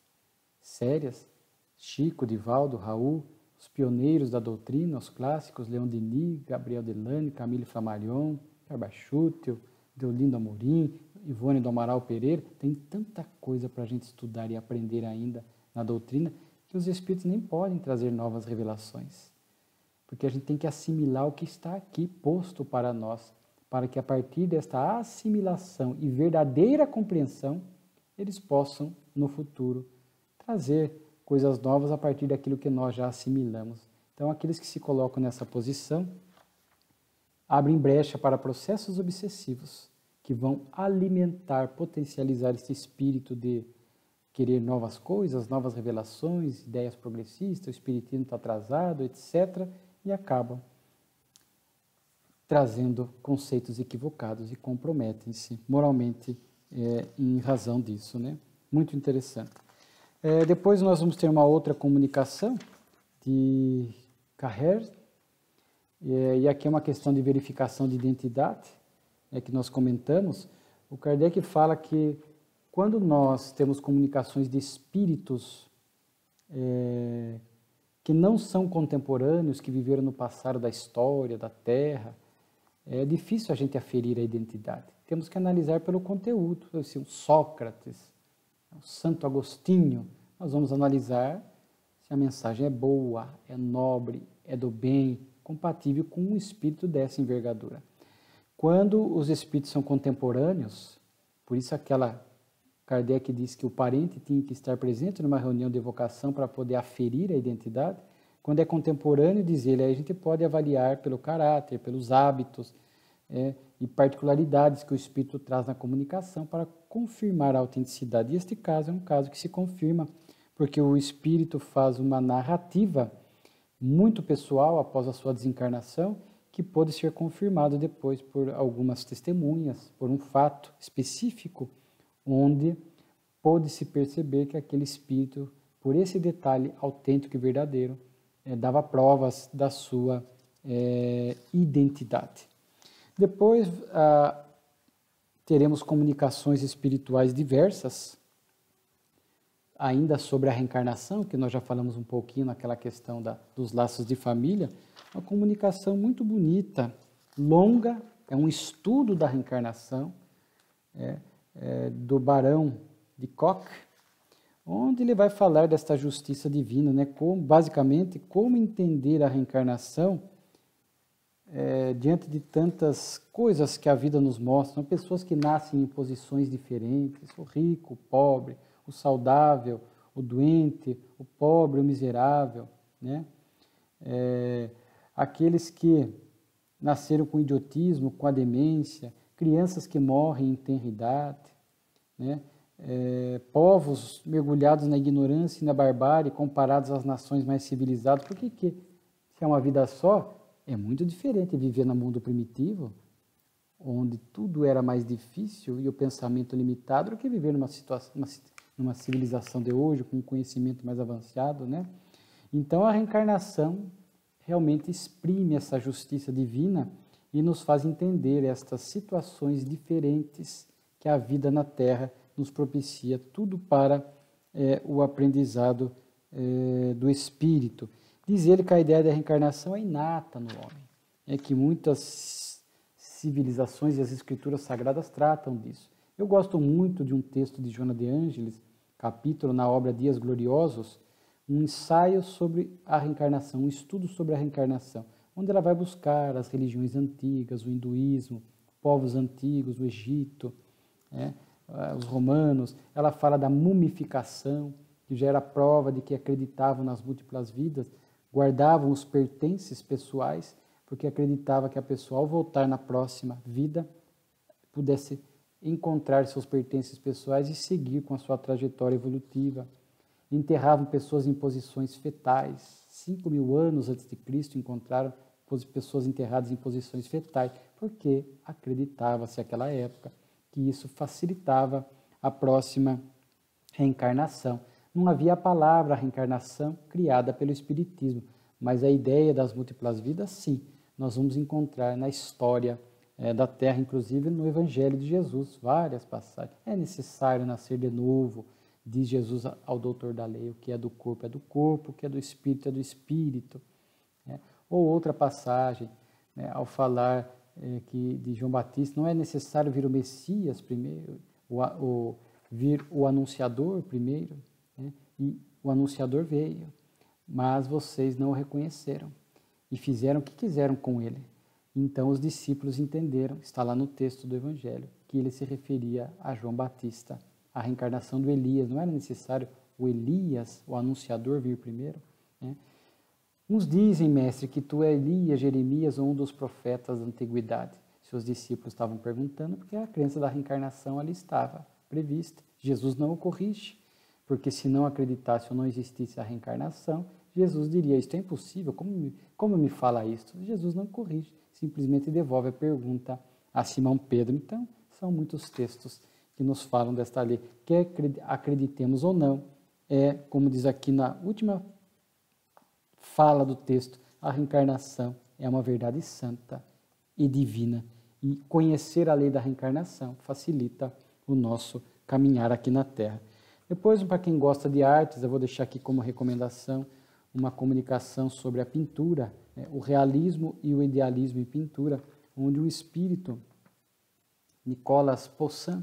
sérias, Chico, Divaldo, Raul, os pioneiros da doutrina, os clássicos, Leon Denis, Gabriel Delane, Camille Flammarion, Carbachútil, Deolindo Amorim, Ivone do Amaral Pereira. Tem tanta coisa para a gente estudar e aprender ainda na doutrina que os espíritos nem podem trazer novas revelações, porque a gente tem que assimilar o que está aqui posto para nós, para que a partir desta assimilação e verdadeira compreensão, eles possam, no futuro, trazer coisas novas a partir daquilo que nós já assimilamos. Então, aqueles que se colocam nessa posição abrem brecha para processos obsessivos que vão alimentar, potencializar esse espírito de querer novas coisas, novas revelações, ideias progressistas, o espiritismo está atrasado, etc., e acabam trazendo conceitos equivocados e comprometem-se moralmente em razão disso, né? Muito interessante. Depois nós vamos ter uma outra comunicação de Carrer, e aqui é uma questão de verificação de identidade, que nós comentamos. O Kardec fala que quando nós temos comunicações de espíritos que não são contemporâneos, que viveram no passado da história, da Terra, é difícil a gente aferir a identidade. Temos que analisar pelo conteúdo. Assim, o Sócrates, o Santo Agostinho, nós vamos analisar se a mensagem é boa, é nobre, é do bem, compatível com um espírito dessa envergadura. Quando os espíritos são contemporâneos, por isso Kardec diz que o parente tinha que estar presente numa reunião de evocação para poder aferir a identidade. Quando é contemporâneo, diz ele, aí a gente pode avaliar pelo caráter, pelos hábitos e particularidades que o espírito traz na comunicação para confirmar a autenticidade. E este caso é um caso que se confirma, porque o espírito faz uma narrativa muito pessoal após a sua desencarnação, que pôde ser confirmado depois por algumas testemunhas, por um fato específico, onde pôde-se perceber que aquele espírito, por esse detalhe autêntico e verdadeiro, dava provas da sua identidade. Depois, teremos comunicações espirituais diversas, ainda sobre a reencarnação, que nós já falamos um pouquinho naquela questão dos laços de família, uma comunicação muito bonita, longa, é um estudo da reencarnação, do Barão de Koch, onde ele vai falar desta justiça divina, basicamente, como entender a reencarnação diante de tantas coisas que a vida nos mostra. São pessoas que nascem em posições diferentes, o rico, o pobre, o saudável, o doente, o pobre, o miserável, aqueles que nasceram com idiotismo, com a demência, crianças que morrem em tenra idade, povos mergulhados na ignorância e na barbárie, comparados às nações mais civilizadas. Por que se é uma vida só, é muito diferente viver no mundo primitivo, onde tudo era mais difícil e o pensamento limitado, do que viver numa civilização de hoje, com um conhecimento mais avançado, Então, a reencarnação realmente exprime essa justiça divina e nos faz entender estas situações diferentes que a vida na Terra nos propicia, tudo para o aprendizado do espírito. Diz ele que a ideia da reencarnação é inata no homem, que muitas civilizações e as escrituras sagradas tratam disso. Eu gosto muito de um texto de Joana de Ângeles, capítulo na obra Dias Gloriosos, um ensaio sobre a reencarnação, um estudo sobre a reencarnação, onde ela vai buscar as religiões antigas, o hinduísmo, povos antigos, o Egito, os romanos. Ela fala da mumificação, que já era prova de que acreditavam nas múltiplas vidas, guardavam os pertences pessoais, porque acreditava que a pessoa, ao voltar na próxima vida, pudesse encontrar seus pertences pessoais e seguir com a sua trajetória evolutiva. Enterravam pessoas em posições fetais. 5.000 anos antes de Cristo encontraram pessoas enterradas em posições fetais, porque acreditava-se naquela época que isso facilitava a próxima reencarnação. Não havia a palavra reencarnação criada pelo Espiritismo, mas a ideia das múltiplas vidas, sim, nós vamos encontrar na história da Terra, inclusive no Evangelho de Jesus, várias passagens. É necessário nascer de novo, diz Jesus ao doutor da lei, o que é do corpo, o que é do espírito, Ou outra passagem, ao falar de João Batista, não é necessário vir o Messias primeiro, vir o anunciador primeiro, e o anunciador veio, mas vocês não o reconheceram e fizeram o que quiseram com ele. Então os discípulos entenderam, está lá no texto do Evangelho, que ele se referia a João Batista, a reencarnação do Elias. Não era necessário o Elias, o anunciador, vir primeiro. Uns dizem, mestre, que tu é Elias, Jeremias ou um dos profetas da antiguidade. Seus discípulos estavam perguntando porque a crença da reencarnação ali estava prevista. Jesus não o corrige, porque se não acreditasse ou não existisse a reencarnação, Jesus diria, isto é impossível, como me fala isso? Jesus não corrige, simplesmente devolve a pergunta a Simão Pedro. Então, são muitos textos que nos falam desta lei. Quer acreditemos ou não, como diz aqui na última fala do texto, a reencarnação é uma verdade santa e divina. E conhecer a lei da reencarnação facilita o nosso caminhar aqui na Terra. Depois, para quem gosta de artes, eu vou deixar aqui como recomendação uma comunicação sobre a pintura, né, o realismo e o idealismo em pintura, onde o espírito Nicolas Poussin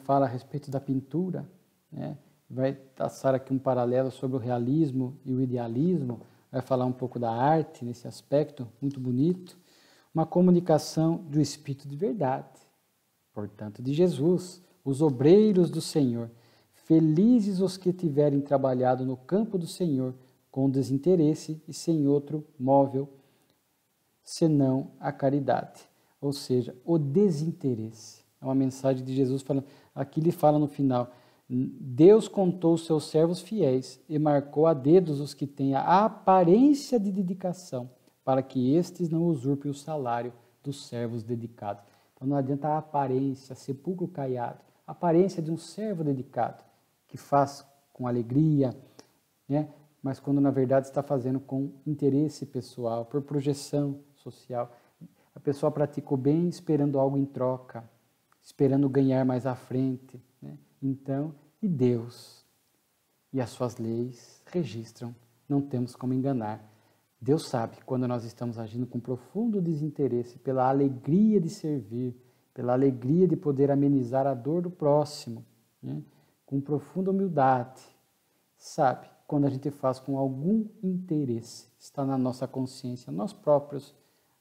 fala a respeito da pintura, né, vai traçar aqui um paralelo sobre o realismo e o idealismo, vai falar um pouco da arte nesse aspecto, muito bonito. Uma comunicação do Espírito de verdade, portanto, de Jesus, os obreiros do Senhor. Felizes os que tiverem trabalhado no campo do Senhor com desinteresse e sem outro móvel, senão a caridade. Ou seja, o desinteresse. É uma mensagem de Jesus falando. Aqui ele fala no final: Deus contou os seus servos fiéis e marcou a dedos os que têm a aparência de dedicação, para que estes não usurpem o salário dos servos dedicados. Então não adianta a aparência, sepulcro caiado, a aparência de um servo dedicado, que faz com alegria, né? Mas quando na verdade está fazendo com interesse pessoal, por projeção social. A pessoa pratica o bem esperando algo em troca, esperando ganhar mais à frente, né? Então, e Deus e as suas leis registram, não temos como enganar. Deus sabe quando nós estamos agindo com profundo desinteresse, pela alegria de servir, pela alegria de poder amenizar a dor do próximo, né? Com profunda humildade. Sabe quando a gente faz com algum interesse, está na nossa consciência, nós próprios,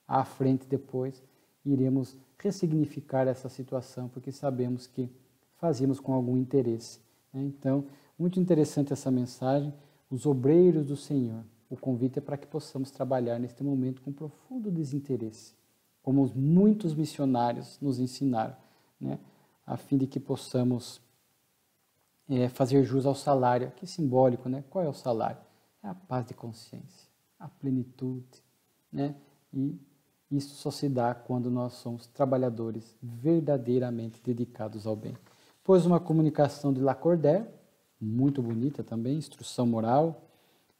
à frente depois, iremos ressignificar essa situação, porque sabemos que fazíamos com algum interesse, né? Então, muito interessante essa mensagem, os obreiros do Senhor. O convite é para que possamos trabalhar neste momento com profundo desinteresse, como muitos missionários nos ensinaram, né? A fim de que possamos fazer jus ao salário, que é simbólico, né? Qual é o salário? É a paz de consciência, a plenitude, né? E isso só se dá quando nós somos trabalhadores verdadeiramente dedicados ao bem. Pois uma comunicação de Lacordaire, muito bonita também, instrução moral,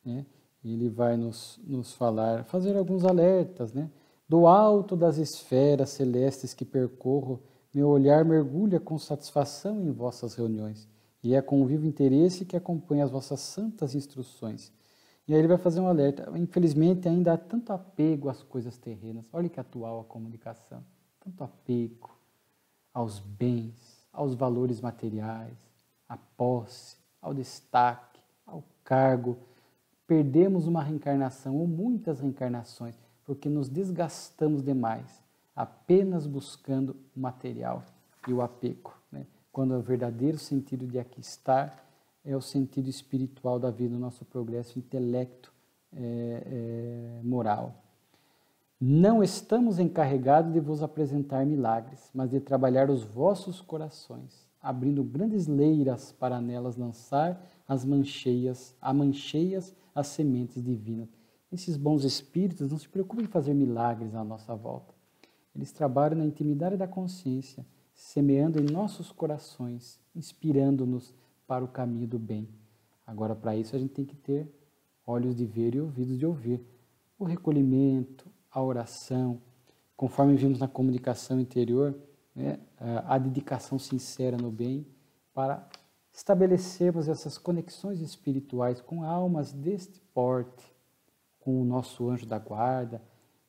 né? Ele vai nos falar, fazer alguns alertas, né? Do alto das esferas celestes que percorro, meu olhar mergulha com satisfação em vossas reuniões, e é com vivo interesse que acompanho as vossas santas instruções. E aí ele vai fazer um alerta. Infelizmente, ainda há tanto apego às coisas terrenas. Olha que atual a comunicação. Tanto apego aos bens, aos valores materiais, à posse, ao destaque, ao cargo. Perdemos uma reencarnação ou muitas reencarnações porque nos desgastamos demais, apenas buscando o material e o apego, né? Quando o verdadeiro sentido de aqui estar é o sentido espiritual da vida, o nosso progresso, intelecto, moral. Não estamos encarregados de vos apresentar milagres, mas de trabalhar os vossos corações, abrindo grandes leiras para nelas lançar as mancheias as sementes divinas. Esses bons espíritos não se preocupam em fazer milagres à nossa volta. Eles trabalham na intimidade da consciência, semeando em nossos corações, inspirando-nos para o caminho do bem. Agora, para isso, a gente tem que ter olhos de ver e ouvidos de ouvir. O recolhimento, a oração, conforme vimos na comunicação interior, né, a dedicação sincera no bem, para estabelecermos essas conexões espirituais com almas deste porte, com o nosso anjo da guarda,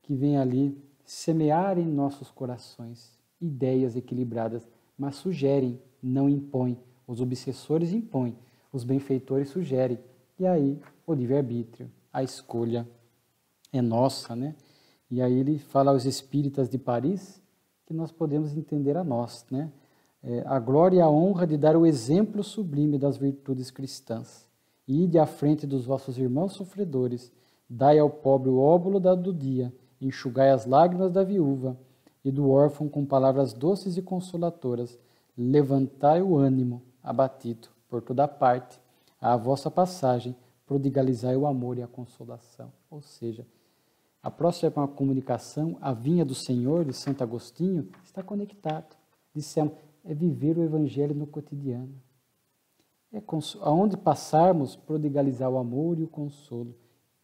que vem ali semear em nossos corações ideias equilibradas, mas sugerem, não impõem. Os obsessores impõem, os benfeitores sugerem. E aí, o livre-arbítrio, a escolha é nossa, né? E aí ele fala aos espíritas de Paris que nós podemos entender a nós, né? A glória e a honra de dar o exemplo sublime das virtudes cristãs. Ide à frente dos vossos irmãos sofredores, dai ao pobre o óbolo do dia, enxugai as lágrimas da viúva e do órfão com palavras doces e consoladoras, levantai o ânimo abatido por toda parte, à vossa passagem, prodigalizai o amor e a consolação. Ou seja, a próxima comunicação, a vinha do Senhor, de Santo Agostinho, está conectado. Dissemos, é viver o Evangelho no cotidiano. Aonde passarmos, prodigalizar o amor e o consolo.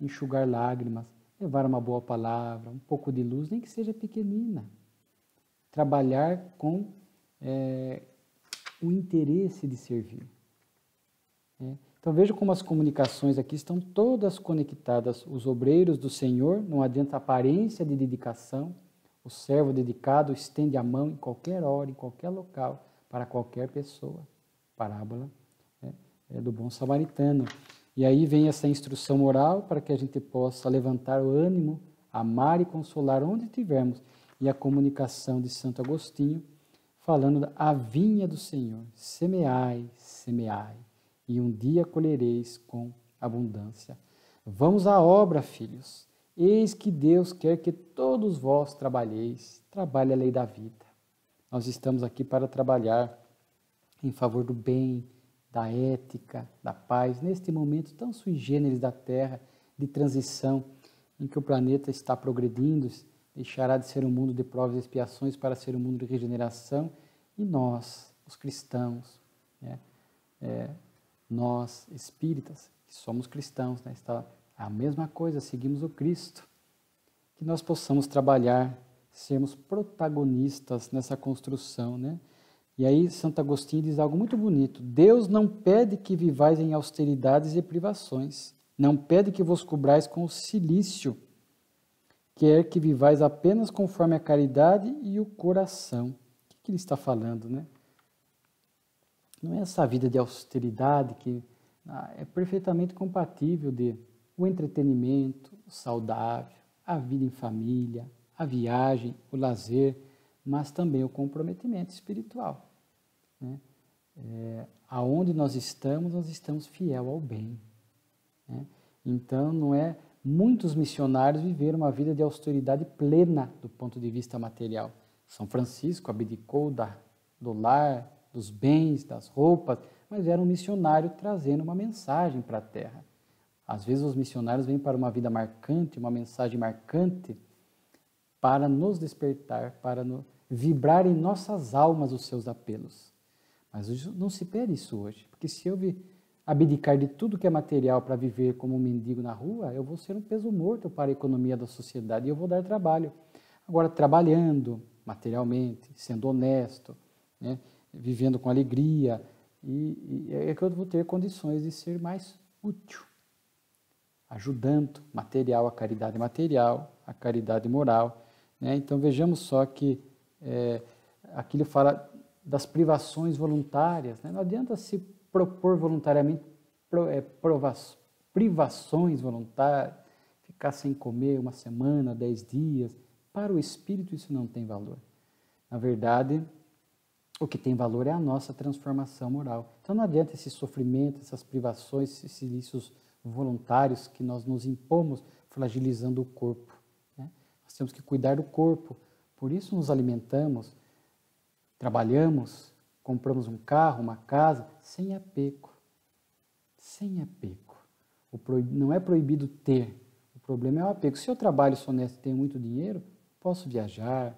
enxugar lágrimas, levar uma boa palavra, um pouco de luz, nem que seja pequenina. Trabalhar com o interesse de servir. Então veja como as comunicações aqui estão todas conectadas. Os obreiros do Senhor, não adianta aparência de dedicação, o servo dedicado estende a mão em qualquer hora, em qualquer local, para qualquer pessoa. Parábola do bom samaritano. E aí vem essa instrução moral para que a gente possa levantar o ânimo, amar e consolar onde estivermos. E a comunicação de Santo Agostinho, falando da vinha do Senhor. Semeai, semeai, e um dia colhereis com abundância. Vamos à obra, filhos. Eis que Deus quer que todos vós trabalheis. Trabalhe a lei da vida. Nós estamos aqui para trabalhar em favor do bem, da ética, da paz, neste momento tão sui generis da Terra, de transição, em que o planeta está progredindo, deixará de ser um mundo de provas e expiações para ser um mundo de regeneração, e nós, os cristãos, nós, espíritas, que somos cristãos, está a mesma coisa, seguimos o Cristo, que nós possamos trabalhar, sermos protagonistas nessa construção, E aí Santo Agostinho diz algo muito bonito: Deus não pede que vivais em austeridades e privações, não pede que vos cobrais com o cilício, quer que vivais apenas conforme a caridade e o coração. O que ele está falando, Não é essa vida de austeridade que é perfeitamente compatível de o entretenimento, o saudável, a vida em família, a viagem, o lazer, mas também o comprometimento espiritual. Aonde nós estamos fiel ao bem. Então, não é... Muitos missionários viveram uma vida de austeridade plena do ponto de vista material. São Francisco abdicou do lar, dos bens, das roupas, mas era um missionário trazendo uma mensagem para a Terra. Às vezes os missionários vêm para uma vida marcante, uma mensagem marcante, para nos despertar, para vibrar em nossas almas os seus apelos. Mas não se pede isso hoje, porque se eu abdicar de tudo que é material para viver como um mendigo na rua, eu vou ser um peso morto para a economia da sociedade e eu vou dar trabalho. Agora, trabalhando materialmente, sendo honesto, vivendo com alegria, e é que eu vou ter condições de ser mais útil, ajudando material, a caridade material, a caridade moral. Então, vejamos só que aqui ele fala das privações voluntárias. Não adianta se propor voluntariamente privações voluntárias, ficar sem comer uma semana, 10 dias. Para o espírito isso não tem valor. Na verdade, o que tem valor é a nossa transformação moral. Então não adianta esse sofrimento, essas privações, esses silícios voluntários que nós nos impomos, fragilizando o corpo. Nós temos que cuidar do corpo. Por isso nos alimentamos, trabalhamos, compramos um carro, uma casa, sem apego. Sem apego. Não é proibido ter, o problema é o apego. Se eu trabalho, sou honesto e tenho muito dinheiro, posso viajar,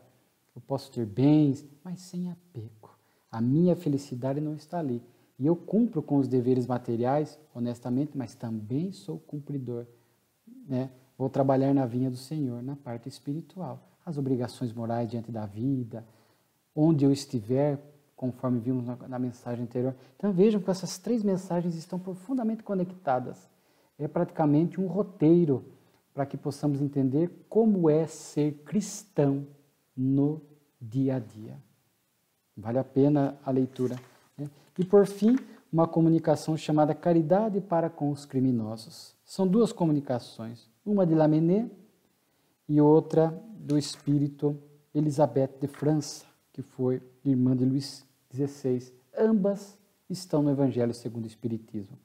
eu posso ter bens, mas sem apego. A minha felicidade não está ali. E eu cumpro com os deveres materiais, honestamente, mas também sou cumpridor. Vou trabalhar na vinha do Senhor, na parte espiritual. As obrigações morais diante da vida, onde eu estiver, conforme vimos na mensagem anterior. Então vejam que essas 3 mensagens estão profundamente conectadas. É praticamente um roteiro para que possamos entender como é ser cristão no dia a dia. Vale a pena a leitura. E por fim, uma comunicação chamada Caridade para com os Criminosos. São 2 comunicações, uma de Lamennais e outra do espírito Elisabeth de França, que foi irmã de Luís XVI. Ambas estão no Evangelho segundo o Espiritismo.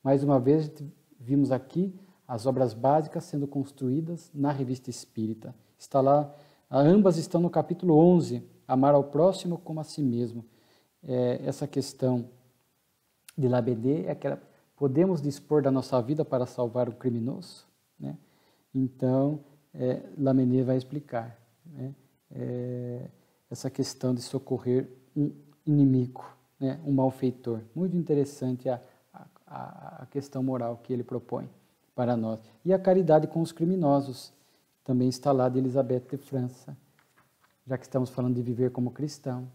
Mais uma vez, vimos aqui as obras básicas sendo construídas na Revista Espírita. Está lá, ambas estão no capítulo 11, Amar ao próximo como a si mesmo. Essa questão de Lamennais é que podemos dispor da nossa vida para salvar o criminoso? Então, Lamennais vai explicar essa questão de socorrer um inimigo, um malfeitor. Muito interessante a questão moral que ele propõe. para nós. E a caridade com os criminosos, também está lá de Elizabeth de França. Já que estamos falando de viver como cristão,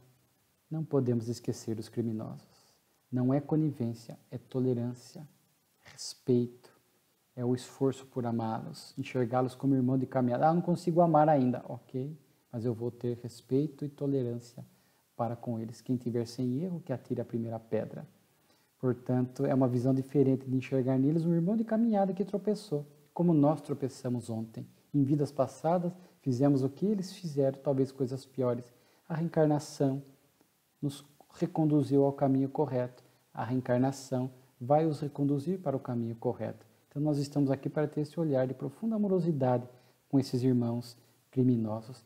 não podemos esquecer os criminosos. Não é conivência, é tolerância, respeito, é o esforço por amá-los, enxergá-los como irmão de caminhada. Ah, não consigo amar ainda, ok, mas eu vou ter respeito e tolerância para com eles. Quem tiver sem erro, que atire a primeira pedra. Portanto, é uma visão diferente de enxergar neles um irmão de caminhada que tropeçou, como nós tropeçamos ontem. Em vidas passadas, fizemos o que eles fizeram, talvez coisas piores. A reencarnação nos reconduziu ao caminho correto. A reencarnação vai os reconduzir para o caminho correto. Então, nós estamos aqui para ter esse olhar de profunda amorosidade com esses irmãos criminosos.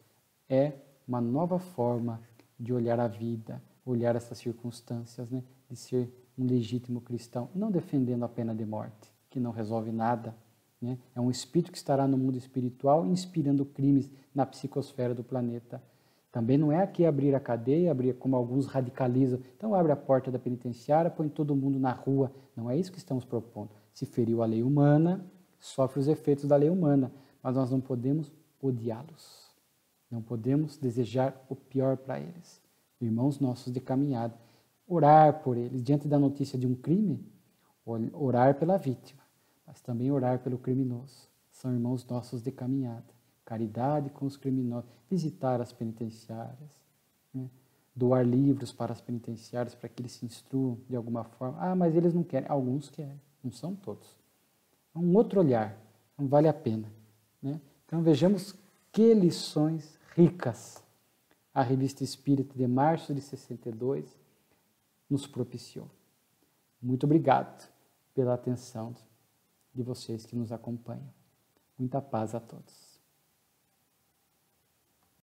É uma nova forma de olhar a vida, olhar essas circunstâncias, né? De ser um legítimo cristão, não defendendo a pena de morte, que não resolve nada, né? É um espírito que estará no mundo espiritual inspirando crimes na psicosfera do planeta. Também não é aqui abrir a cadeia, abrir como alguns radicalizam. Então abre a porta da penitenciária, põe todo mundo na rua. Não é isso que estamos propondo. Se feriu a lei humana, sofre os efeitos da lei humana, mas nós não podemos odiá-los. Não podemos desejar o pior para eles. Irmãos nossos de caminhada. Orar por eles. Diante da notícia de um crime, orar pela vítima, mas também orar pelo criminoso. São irmãos nossos de caminhada. Caridade com os criminosos. Visitar as penitenciárias. Né? Doar livros para as penitenciárias para que eles se instruam de alguma forma. Ah, mas eles não querem. Alguns querem. Não são todos. É um outro olhar. Não vale a pena. Né? Então vejamos que lições ricas a Revista Espírita de março de 62 nos propiciou. Muito obrigado pela atenção de vocês que nos acompanham. Muita paz a todos.